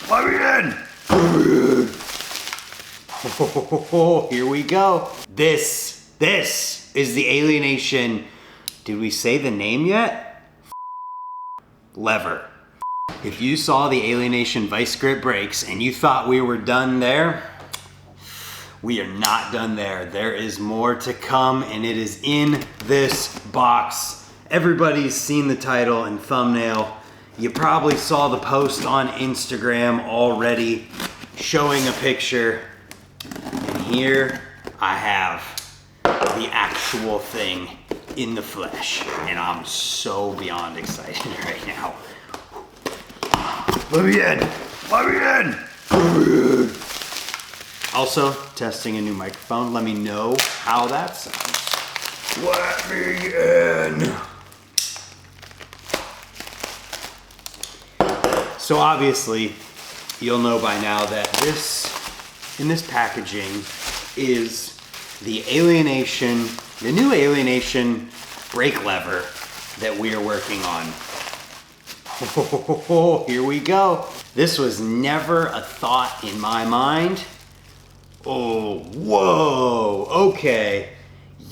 Let me in! Oh, here we go. This is the Alienation. Did we say the name yet? Lever. If you saw the Alienation vice grip brakes and you thought we were done there, we are not done there. There is more to come, and it is in this box. Everybody's seen the title and thumbnail. You probably saw the post on Instagram already showing a picture. And here I have the actual thing in the flesh. And I'm so beyond excited right now. Let me in! Let me in! Also, testing a new microphone. Let me know how that sounds. Let me in! So obviously, you'll know by now that in this packaging is the Alienation, the new Alienation brake lever that we are working on. Oh, here we go. This was never a thought in my mind. Oh, whoa, okay.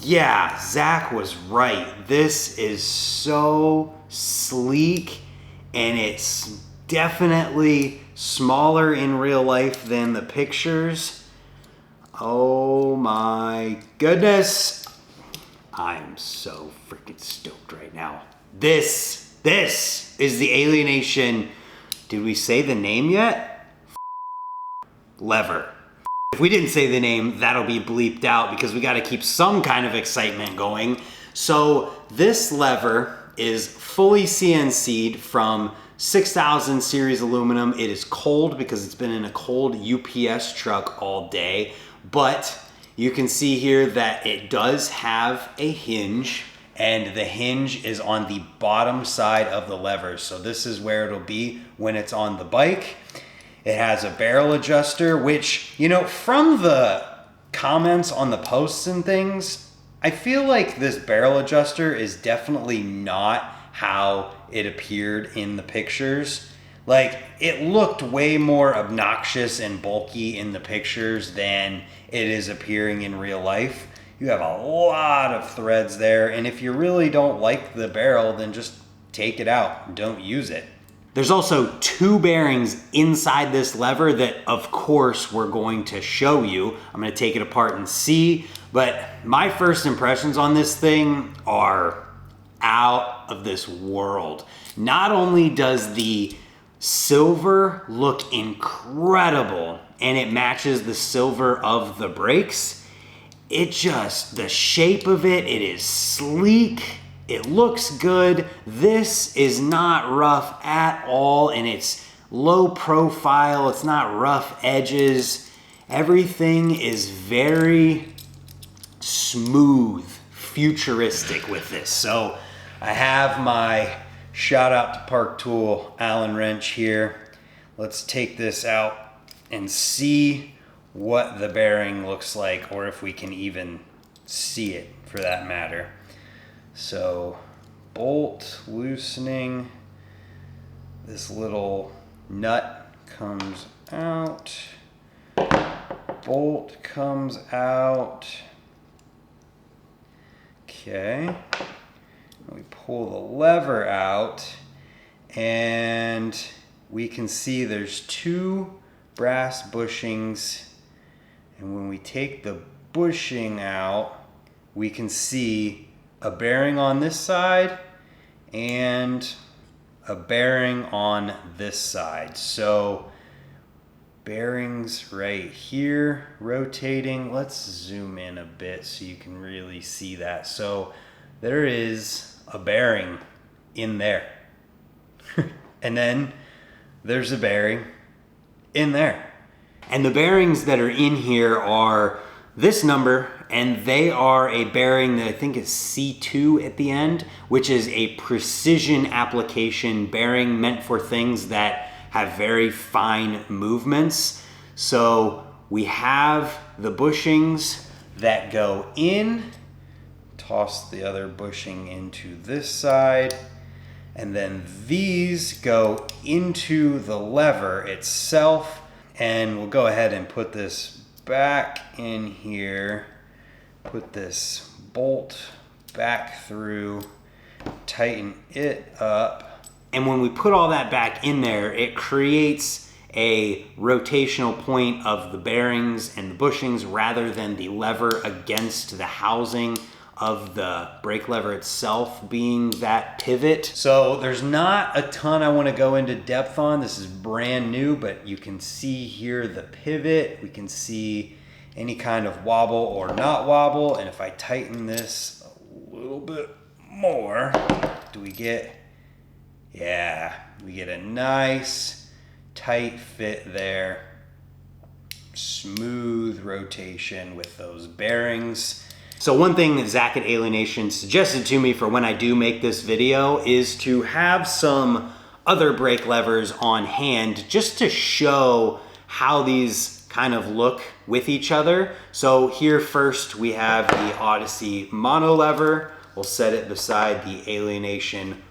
Yeah, Zach was right. This is so sleek, and it's definitely smaller in real life than the pictures. Oh my goodness. I'm so freaking stoked right now. This is the Alienation. Did we say the name yet? Lever. If we didn't say the name, that'll be bleeped out because we got to keep some kind of excitement going. So this lever is fully CNC'd from 6000 series aluminum. It is cold because it's been in a cold UPS truck all day, but you can see here that it does have a hinge, and the hinge is on the bottom side of the lever. So this is where it'll be when it's on the bike. It has a barrel adjuster, which, you know, from the comments on the posts and things, I feel like this barrel adjuster is definitely not how it appeared in the pictures. Like, it looked way more obnoxious and bulky in the pictures than it is appearing in real life. You have a lot of threads there, and if you really don't like the barrel, then just take it out. Don't use it. There's also 2 bearings inside this lever that, of course, we're going to show you. I'm going to take it apart and see, but my first impressions on this thing are out of this world. Not only does the silver look incredible, and it matches the silver of the brakes, the shape of it is sleek. It looks good. This is not rough at all, and it's low profile. It's not rough edges. Everything is very smooth, futuristic with this. So I have my shout out to Park Tool Allen wrench here. Let's take this out and see what the bearing looks like, or if we can even see it for that matter. So, bolt loosening, this little nut comes out, bolt comes out. Okay, we pull the lever out, and we can see there's 2 brass bushings, and when we take the bushing out, we can see a bearing on this side and a bearing on this side. So bearings right here rotating. Let's zoom in a bit so you can really see that. So there is a bearing in there. And then there's a bearing in there. And the bearings that are in here are this number, and they are a bearing that I think is C2 at the end, which is a precision application bearing meant for things that have very fine movements. So we have the bushings that go in, toss the other bushing into this side, And then these go into the lever itself. And we'll go ahead and put this back in here. Put this bolt back through, tighten it up. And when we put all that back in there, it creates a rotational point of the bearings and the bushings rather than the lever against the housing of the brake lever itself being that pivot. So there's not a ton I want to go into depth on. This is brand new, but you can see here the pivot. We can see any kind of wobble or not wobble. And if I tighten this a little bit more, do we get, yeah, we get a nice tight fit there. Smooth rotation with those bearings. So one thing that Zach at Alienation suggested to me for when I do make this video is to have some other brake levers on hand just to show how these kind of look with each other. So here first we have the Odyssey mono lever. We'll set it beside the Alienation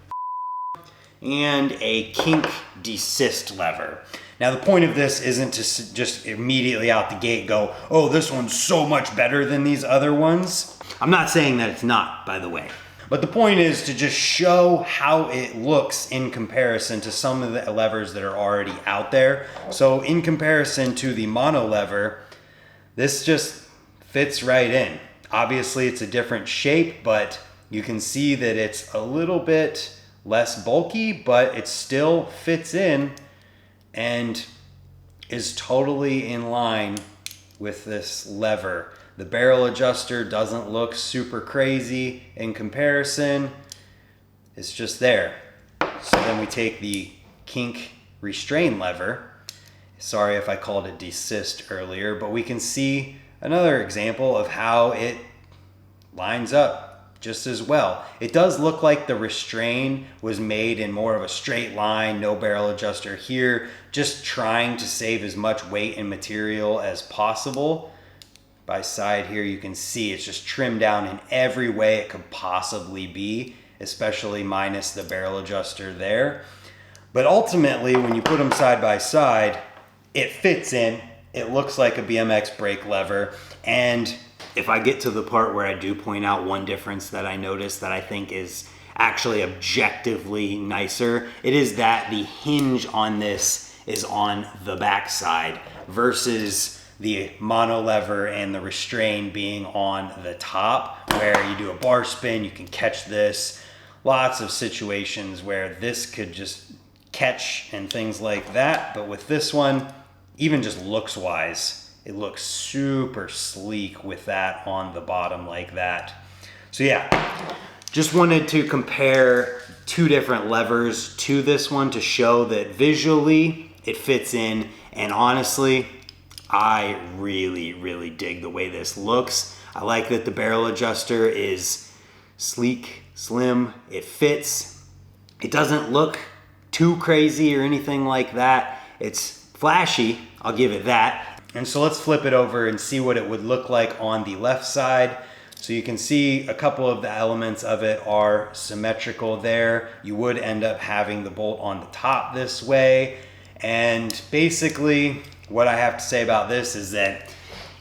and a kink desist lever. Now the point of this isn't to just immediately out the gate go, oh, this one's so much better than these other ones. I'm not saying that it's not, by the way. But the point is to just show how it looks in comparison to some of the levers that are already out there. So in comparison to the mono lever, this just fits right in. Obviously it's a different shape, but you can see that it's a little bit less bulky, but it still fits in and is totally in line with this lever. The barrel adjuster doesn't look super crazy in comparison. It's just there. So then we take the kink restrain lever. Sorry if I called it desist earlier, but we can see another example of how it lines up just as well. It does look like the restrain was made in more of a straight line, no barrel adjuster here, just trying to save as much weight and material as possible. By side here, you can see it's just trimmed down in every way it could possibly be, especially minus the barrel adjuster there. But ultimately, when you put them side by side, it fits in. It looks like a BMX brake lever. And if I get to the part where I do point out one difference that I noticed that I think is actually objectively nicer, it is that the hinge on this is on the back side versus the mono lever and the restrain being on the top, where you do a bar spin, you can catch this. Lots of situations where this could just catch and things like that. But with this one, even just looks wise, it looks super sleek with that on the bottom like that. So yeah, just wanted to compare two different levers to this one to show that visually it fits in. And honestly, I really dig the way this looks. I like that the barrel adjuster is sleek, slim, it fits. It doesn't look too crazy or anything like that. It's flashy, I'll give it that. And so let's flip it over and see what it would look like on the left side. So you can see a couple of the elements of it are symmetrical there. You would end up having the bolt on the top this way. And basically what I have to say about this is that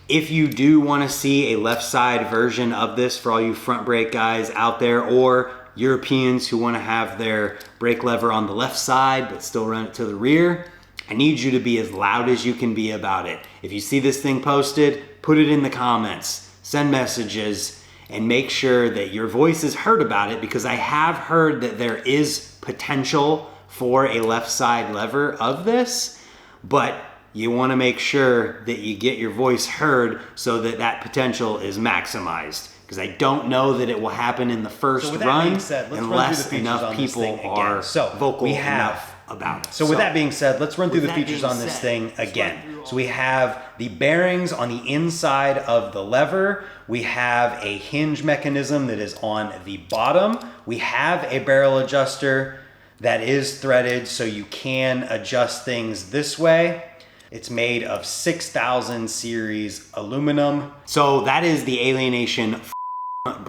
if you do want to see a left side version of this for all you front brake guys out there, or Europeans who want to have their brake lever on the left side but still run it to the rear, I need you to be as loud as you can be about it. If you see this thing posted, put it in the comments, send messages, and make sure that your voice is heard about it, because I have heard that there is potential for a left side lever of this, but you want to make sure that you get your voice heard so that that potential is maximized. Because I don't know that it will happen in the first run unless enough people are vocal enough about it. So with that being said, let's run through the features on this thing again. So we have the bearings on the inside of the lever. We have a hinge mechanism that is on the bottom. We have a barrel adjuster that is threaded, so you can adjust things this way. It's made of 6000 series aluminum. So that is the Alienation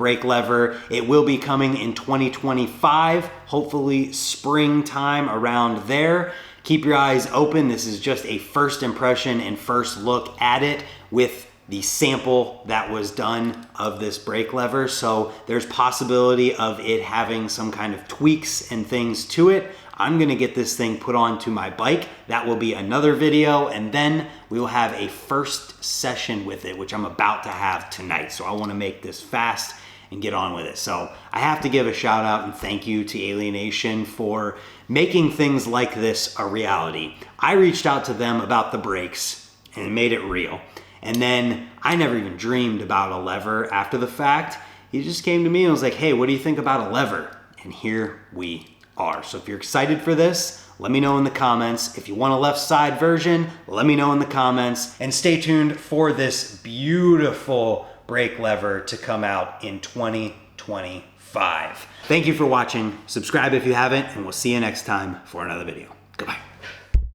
brake lever. It will be coming in 2025, hopefully springtime around there. Keep your eyes open. This is just a first impression and first look at it with the sample that was done of this brake lever. So there's possibility of it having some kind of tweaks and things to it. I'm gonna get this thing put onto my bike. That will be another video, and then we will have a first session with it, which I'm about to have tonight. So I wanna make this fast and get on with it. So I have to give a shout out and thank you to Alienation for making things like this a reality. I reached out to them about the brakes and made it real. And then I never even dreamed about a lever after the fact. He just came to me and was like, hey, what do you think about a lever? And here we are. So if you're excited for this, let me know in the comments. If you want a left side version, let me know in the comments. And stay tuned for this beautiful brake lever to come out in 2025. Thank you for watching. Subscribe if you haven't, and we'll see you next time for another video. Goodbye.